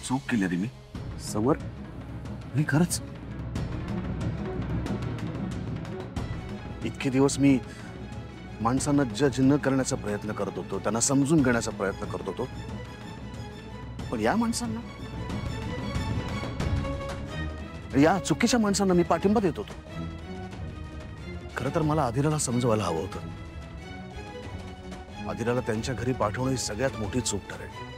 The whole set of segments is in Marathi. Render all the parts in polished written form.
चूक केली रे मी समर. मी खरंच इतके दिवस मी माणसांना जज न करण्याचा प्रयत्न करत होतो, त्यांना समजून घेण्याचा प्रयत्न करत होतो, पण या माणसांना, या चुकीच्या माणसांना मी पाठिंबा देत होतो. खरं तर मला आदिराला समजवायला हवं होतं. आदिराला त्यांच्या घरी पाठवणं ही सगळ्यात मोठी चूक ठरेल.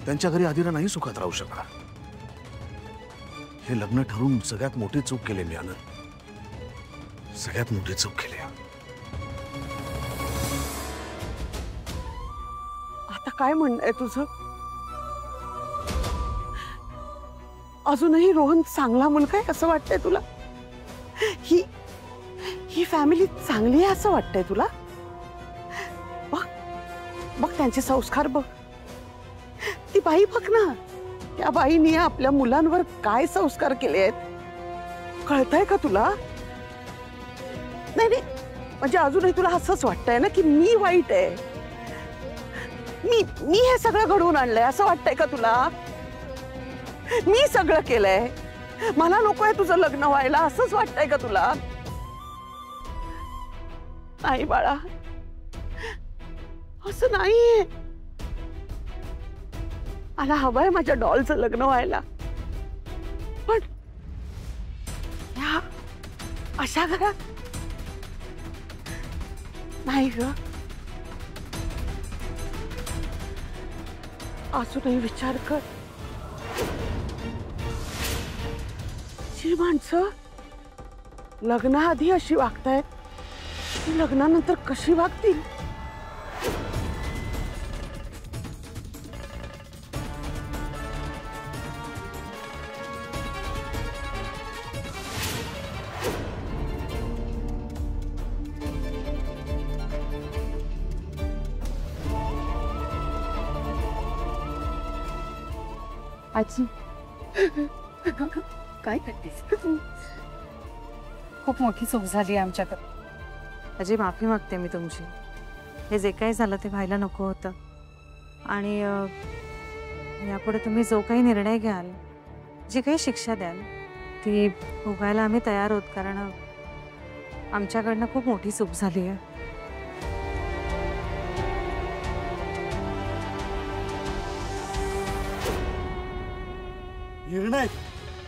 त्यांच्या घरी आदिरा नाही सुखात राहू शकणार. हे लग्न ठरवून सगळ्यात मोठी चूक केली मी आनंद, सगळ्यात मोठी चूक केली. आता काय म्हणणं आहे तुझं? अजूनही रोहन चांगला मुलगा आहे असं वाटतंय तुला? ही फॅमिली चांगली आहे असं वाटतंय तुला? बघ बघ त्यांचे संस्कार बघ. ती बाई बघ ना, त्या बाईने आपल्या मुलांवर काय संस्कार केले आहेत कळतंय का तुला? नाही नाही, म्हणजे अजूनही तुला असंच वाटतंय ना की मी वाईट आहे, मी हे सगळं घडवून आणलंय असं वाटतंय का तुला? मी सगळं केलंय, मला नकोय तुझं लग्न व्हायला असंच वाटतंय का तुला? नाही बाळा, असं नाहीये. मला हवंय माझ्या डॉलचं लग्न व्हायला, पण ह्या अशा घरात नाही ग. अजूनही विचार कर, जी माणसं लग्नाआधी अशी वागतायत ती लग्नानंतर कशी वागतील? आजी काय करतेस? खूप मोठी चूक झाली आमच्याकडे. अजय, माफी मागते मी तुमची. हे जे काही झालं ते व्हायला नको होतं. आणि यापुढे तुम्ही जो काही निर्णय घ्याल, जी काही शिक्षा द्याल ती भोगायला आम्ही तयार आहोत, कारण आमच्याकडनं खूप मोठी चूक झाली आहे. निर्णय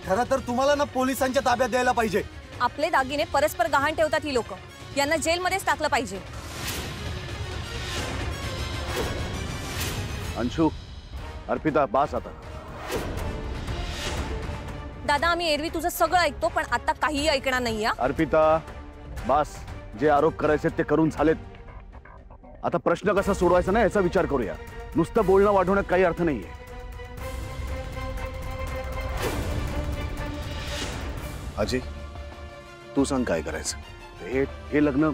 खरं तर तुम्हाला ना पोलिसांच्या ताब्यात द्यायला पाहिजे. आपले दागिने परस्पर गहाण ठेवतात ही लोक, यांना जेलमध्येच टाकलं पाहिजे. अंशू, अर्पिता, बास आता. दादा, आम्ही एरवी तुझं सगळं ऐकतो, पण आता काहीही ऐकणार नाही. अर्पिता, बास. जे आरोप करायचे ते करून झालेत. आता प्रश्न कसा सोडवायचा ना याचा विचार करूया. नुसतं बोलणं वाढवण्यात काही अर्थ नाहीये. अजय, तू सांग काय करायचं? हे लग्न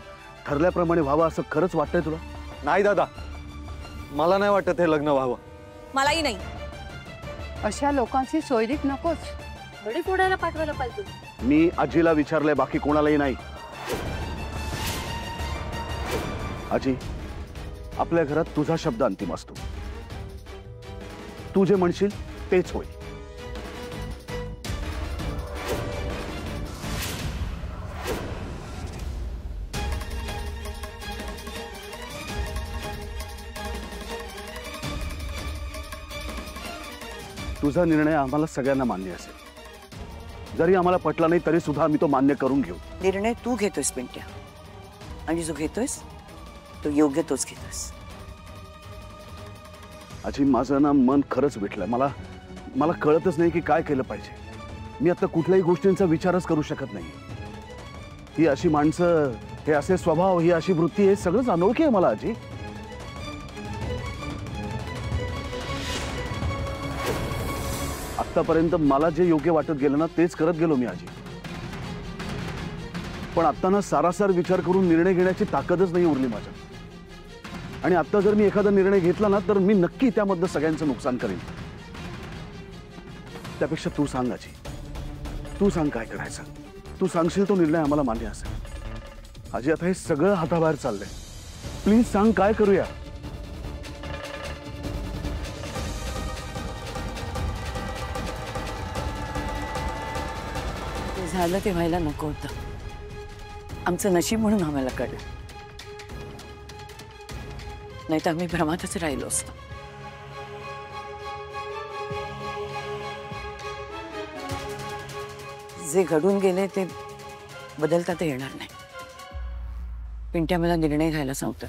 ठरल्याप्रमाणे व्हावं असं खरंच वाटतंय तुला? नाही दादा, मला नाही वाटत हे लग्न व्हावं. मलाही नाही. अशा लोकांची सोयरीक नकोच. घडी फोडायला पाठवायला पाहिजे. मी आजीला विचारलंय, बाकी कोणालाही नाही. आजी, आपल्या घरात तुझा शब्द अंतिम असतो. तू जे म्हणशील तेच होईल. तुझा निर्णय आम्हाला सगळ्यांना मान्य असेल. जरी आम्हाला पटला नाही तरी सुद्धा आम्ही तो मान्य करून घेऊ. निर्णय तू घेतोयस पिंट्या, आणि जो घेतोयस तो योग्य तोच घेतोयस. आजी, माझं ना मन खरंच विटलंय. मला कळतच नाही की काय केलं पाहिजे. मी आता कुठल्याही गोष्टींचा विचारच करू शकत नाही. ही अशी माणसं, हे असे स्वभाव, ही अशी वृत्ती, हे सगळंच अनोळखी आहे मला आजी. आतापर्यंत मला जे योग्य वाटत गेलं ना तेच करत गेलो मी आजी. पण आता ना सारासार विचार करून निर्णय घेण्याची ताकदच नाही उरली माझ्या. आणि आता जर मी एखादा निर्णय घेतला ना तर मी नक्की त्यामधलं सगळ्यांचं नुकसान करेन. त्यापेक्षा तू सांग आजी, तू सांग काय करायचं. तू सांगशील तो निर्णय आम्हाला मान्य असेल. आजी, आता हे सगळं हाताबाहेर चाललंय. प्लीज सांग काय करूया. झालं ते व्हायला नको होतं. आमचं नशीब म्हणून आम्हाला कळलं, नाही तर आम्ही भ्रमातच राहिलो असतो. जे घडून गेले ते बदलता ते येणार नाही. पिंट्या मला निर्णय घ्यायला सांगतो,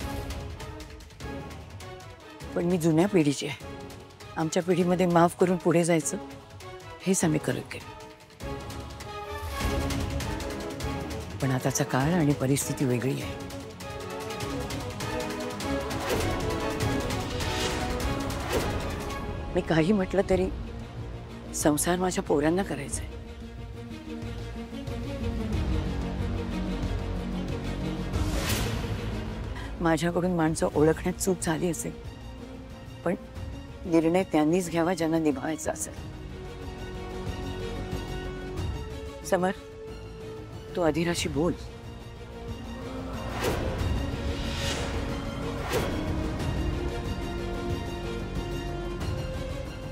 पण मी जुन्या पिढीची आहे. आमच्या पिढीमध्ये माफ करून पुढे जायचं हेच आम्ही करत गेलो. पण आताचा काळ आणि परिस्थिती वेगळी आहे. मी काही म्हटलं तरी संसार माझ्या पोरांना करायचा आहे. माझ्याकडून माणसं ओळखण्यात चूक झाली असेल, पण निर्णय त्यांनीच घ्यावा ज्यांना निभावायचा असेल. समर, तू अधिराशी बोल.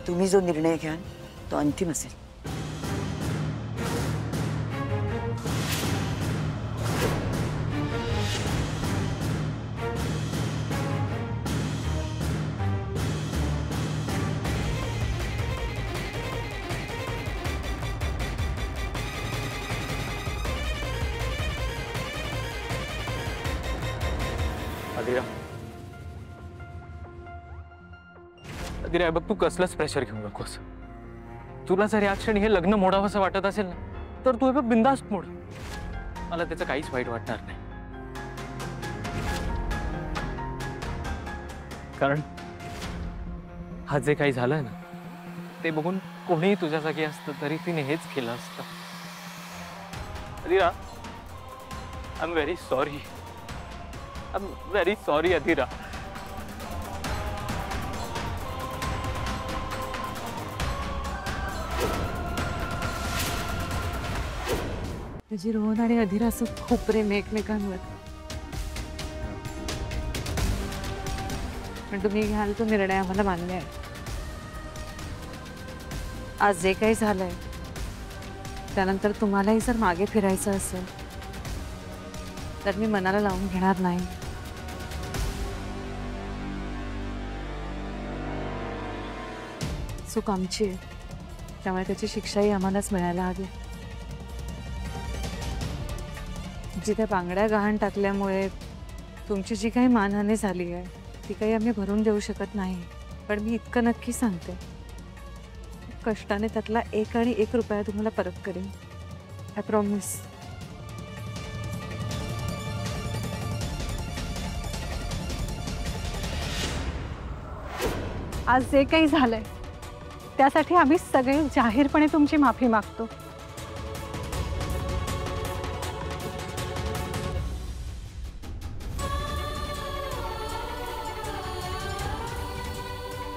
तुम्ही जो निर्णय घ्याल तो अंतिम असेल. अधिरा, बघ, तू कसलंच प्रेशर घेऊ नकोस. तुला जर या क्षणी हे लग्न मोडावं असं वाटत असेल ना, तर तू हे बघ बिंदास्त मोड. मला त्याचं काहीच वाईट वाटणार नाही. कारण हा जे काही झालंय ना, ते बघून कोणीही तुझ्या जागी असतं तरी तिने हेच केलं असतं. Adhira, I am very sorry. I am very sorry Adhira. त्याची रोहन आणि अधिरा असं खूप प्रेम एकमेकांवर. पण तुम्ही घ्याल तो निर्णय आम्हाला मान्य आहे. आज जे काही झालंय त्यानंतर तुम्हालाही जर मागे फिरायचं असेल तर मी मनाला लावून घेणार नाही. चूक आमची आहे, त्यामुळे त्याची शिक्षाही आम्हालाच मिळायला हवी. जिथे बांगड्या गहाण टाकल्यामुळे तुमची जी काही मानहानी झाली आहे ती काही आम्ही भरून देऊ शकत नाही. पण मी इतकं नक्की सांगते, कष्टाने त्यातला 1 रुपया तुम्हाला परत करेन. I promise. आज जे काही झालंय त्यासाठी आम्ही सगळे जाहीरपणे तुमची माफी मागतो.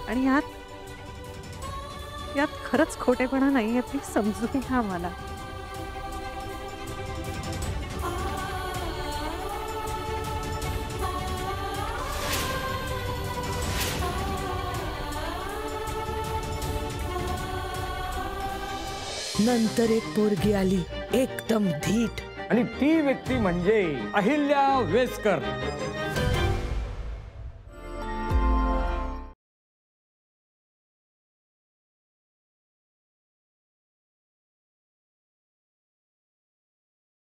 आणि यात खरंच खोटेपणा नाही आहे, प्लीज समजून घ्या मला. नंतर एक पोरगी आली एकदम धीट, आणि ती व्यक्ती म्हणजे अहिल्या वेसकर.